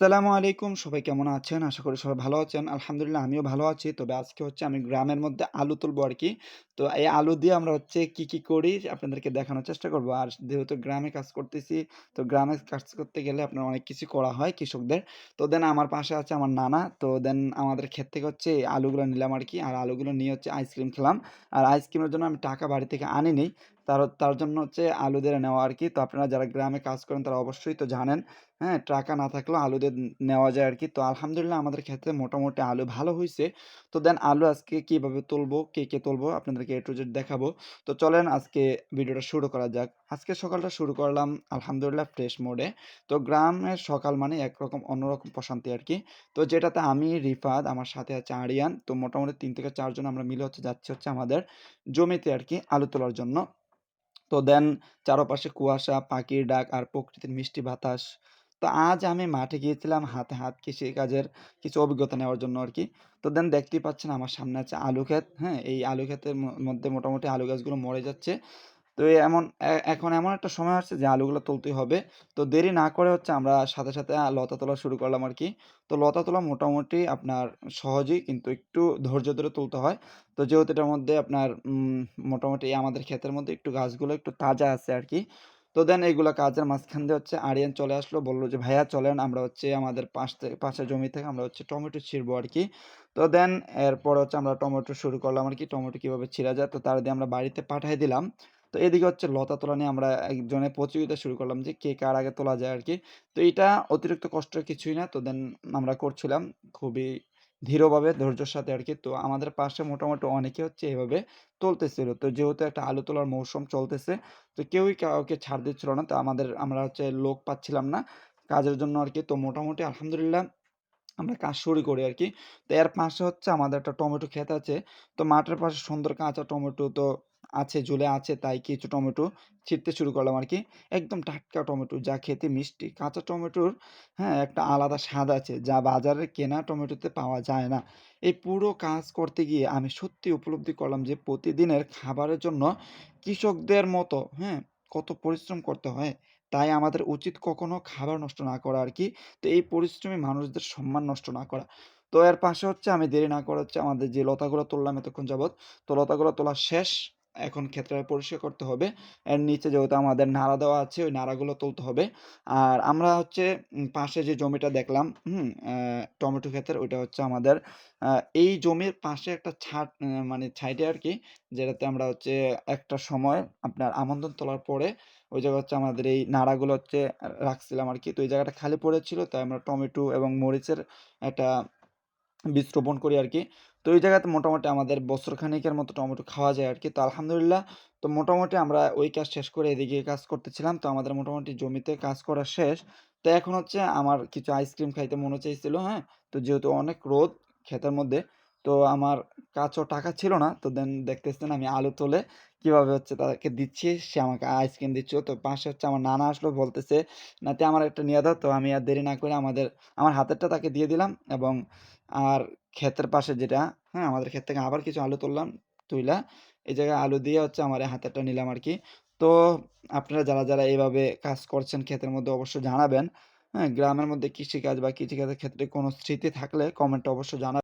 আসসালামু আলাইকুম। সবাই কেমন আছেন? আশা করি সবাই ভালো আছেন। আলহামদুলিল্লাহ আমিও ভালো আছি। তবে আজকে হচ্ছে আমি গ্রামের মধ্যে আলু তুলবো আরকি। তো এই আলু দিয়ে আমরা হচ্ছে কি করি আপনাদেরকে দেখানোর চেষ্টা করব। আর যেহেতু গ্রামে কাজ করতেছি, তো গ্রামে কাজ করতে গেলে আপনার অনেক কিছু করা হয় কৃষকদের। তো দেন আমার পাশে আছে আমার নানা। তো দেন আমাদের ক্ষেত থেকে হচ্ছে এই আলুগুলো নিলাম আরকি। আর আলুগুলো নিয়ে হচ্ছে আইসক্রিম খেলাম। আর আইসক্রিমের জন্য আমি টাকা বাড়ি থেকে আনিনি। তার জন্য হচ্ছে আলু দিয়ে নেওয়া আরকি। তো আপনারা যারা গ্রামে কাজ করেন তারা অবশ্যই তো জানেন। হ্যাঁ? টাকা না থাকলেও আলু দিয়ে নেওয়া যায় আরকি। তো আলহামদুলিল্লাহ আমাদের ক্ষেতে মোটামুটি আলু ভালো হইছে। তো দেন আলু আজকে কিভাবে তুলবো, কে তুলবো আপনাদেরকে A to Z দেখাবো। তো চলেন আজকে ভিডিওটা শুরু করা যাক। আজকে সকালটা শুরু করলাম আলহামদুলিল্লাহ ফ্রেশ মোডে। তো গ্রামের সকাল মানে একরকম অন্যরকম প্রশান্তি আরকি। তো যেটাতে আমি, রিফাত, আমার সাথে আছে আরিয়ান। তো মোটামুটি ৩ থেকে ৪ জন আমরা মিলে যাচ্ছি হচ্ছে আমাদের জমিতে আরকি আলু তোলার জন্য। তো দেন চারপাশে কুয়াশা, পাখির ডাক আর প্রকৃতির মিষ্টি বাতাস। তো আজ আমি মাঠে গিয়েছিলাম হাতে হাত কৃষিকাজের কিছু অভিজ্ঞতা নেওয়ার জন্য আরকি। তো দেন দেখতেই পাচ্ছেন আমার সামনে আছে আলু ক্ষেত, হ্যাঁ? এই আলু ক্ষেতের মধ্যে মোটামুটি আলু গাছগুলো মরে যাচ্ছে। তো এখন এমন একটা সময় আসছে যে আলুগুলো তুলতেই হবে। তো দেরি না করে হচ্ছে আমরা সাথে লতা তোলা শুরু করলাম আরকি। তো লতা তোলা মোটামুটি আপনার সহজেই কিন্তু একটু ধৈর্য ধরে তুলতে হয়। তো যেহেতু এটার মধ্যে আপনার মোটামুটি আমাদের ক্ষেতের মধ্যে একটু গাছগুলো একটু তাজা আছে আরকি। তো দেন এগুলা কাজের মাঝখান দিয়ে হচ্ছে আরিয়ান চলে আসলো। বলল যে, "ভাইয়া চলেন আমরা হচ্ছে আমাদের পাশের জমি থেকে আমরা হচ্ছে টমেটো ছিঁড়বো আরকি।" তো দেন এরপরে হচ্ছে আমরা টমেটো শুরু করলাম আরকি। টমেটো কিভাবে ছিঁড়া যায় তো তার দিয়ে আমরা বাড়িতে পাঠায় দিলাম। তো এদিকে হচ্ছে লতা তোলা নিয়ে আমরা একজনের প্রতিযোগিতা শুরু করলাম যে কে কার আগে তোলা যায় আরকি। তো এইটা অতিরিক্ত কষ্টের কিছুই না। তো দেন আমরা করছিলাম খুবই ধীরভাবে ধৈর্যের সাথে আরকি। তো আমাদের পাশে মোটামুটি অনেকে হচ্ছে এভাবে তুলতেছিল। তো যেহেতু একটা আলু তোলার মৌসুম চলতেছে, তো কেউই কাউকে ছাড় দিচ্ছিল না। তো আমরা হচ্ছে লোক পাচ্ছিলাম না কাজের জন্য আরকি। তো মোটামুটি আলহামদুলিল্লাহ আমরা কাজ শুরু করি আরকি। তো এর পাশে হচ্ছে আমাদের একটা টমেটো ক্ষেত আছে। তো মাঠের পাশে সুন্দর কাঁচা টমেটো তো আছে, ঝুলে আছে তাই কিছু টমেটো ছিঁড়তে শুরু করলাম আরকি। একদম টাটকা টমেটো যা খেতে মিষ্টি। কাঁচা টমেটোর হ্যাঁ, একটা আলাদা স্বাদ আছে যা বাজারে কেনা টমেটোতে পাওয়া যায় না। এই পুরো কাজ করতে গিয়ে আমি সত্যিই উপলব্ধি করলাম যে প্রতিদিনের খাবারের জন্য কৃষকদের মতো, হ্যাঁ, কত পরিশ্রম করতে হয়। তাই আমাদের উচিত কখনো খাবার নষ্ট না করা আরকি। তো এই পরিশ্রমী মানুষদের সম্মান নষ্ট না করা। তো এর পাশে হচ্ছে আমি দেরি না করে হচ্ছে আমাদের যে লতাগুলো তুললাম এতক্ষণ যাবৎ, তো লতাগুলো তোলা শেষ। এখন ক্ষেতটা পরিষ্কার করতে হবে। এর নিচে যেহেতু আমাদের নাড়া দেওয়া আছে, ওই নাড়াগুলো তুলতে হবে। আর আমরা হচ্ছে পাশে যে জমিটা দেখলাম, টমেটো ক্ষেতের ওইটা হচ্ছে আমাদের আ এই জমির পাশে একটা মানে সাইডে আরকি, যেটাতে আমরা হচ্ছে একটা সময় আপনার আমন্ত্রণ তোলার পরে ওই জায়গায় হচ্ছে আমাদের এই নাড়াগুলো হচ্ছে রাখছিলাম আরকি। তো এই জায়গাটা খালি পড়েছিল। তাই আমরা টমেটো এবং মরিচের একটা বীজ রোপণ করি আরকি। তো ওই জায়গাতে মোটামুটি আমাদের বছর খানেকের মতো টমেটো খাওয়া যায় আরকি। তো আলহামদুলিল্লাহ তো মোটামুটি আমরা ওই কাজ শেষ করে এদিকে কাজ করতেছিলাম। তো আমাদের মোটামুটি জমিতে কাজ করা শেষ। তো এখন হচ্ছে আমার কিছু আইসক্রিম খাইতে মনে চাইছিল, হ্যাঁ? তো যেহেতু অনেক রোদ ক্ষেতের মধ্যে, তো আমার কাছেও টাকা ছিল না। তো দেন দেখতেছেন আমি আলু তুলে কিভাবে হচ্ছে তাদেরকে দিচ্ছি। সে আমাকে আইসক্রিম দিচ্ছিল। তো পাশে হচ্ছে আমার নানা আসলো বলতেছে, "নাতি আমার একটা নিয়ে দাও।" তো আমি আর দেরি না করে আমার হাতেরটা তাকে দিয়ে দিলাম এবং আর ক্ষেতের পাশে যেটা, হ্যাঁ? আমাদের ক্ষেত থেকে আবার কিছু আলু তুললাম, তুইলা এই জায়গায় আলু দিয়ে হচ্ছে আমার এই হাতেরটা নিলাম আরকি। তো আপনারা যারা এভাবে কাজ করছেন ক্ষেতের মধ্যে অবশ্যই জানাবেন। হ্যাঁ? গ্রামের মধ্যে কৃষিকাজ বা কৃষিকাজের ক্ষেত্রে কোনো স্মৃতি থাকলে কমেন্টে অবশ্যই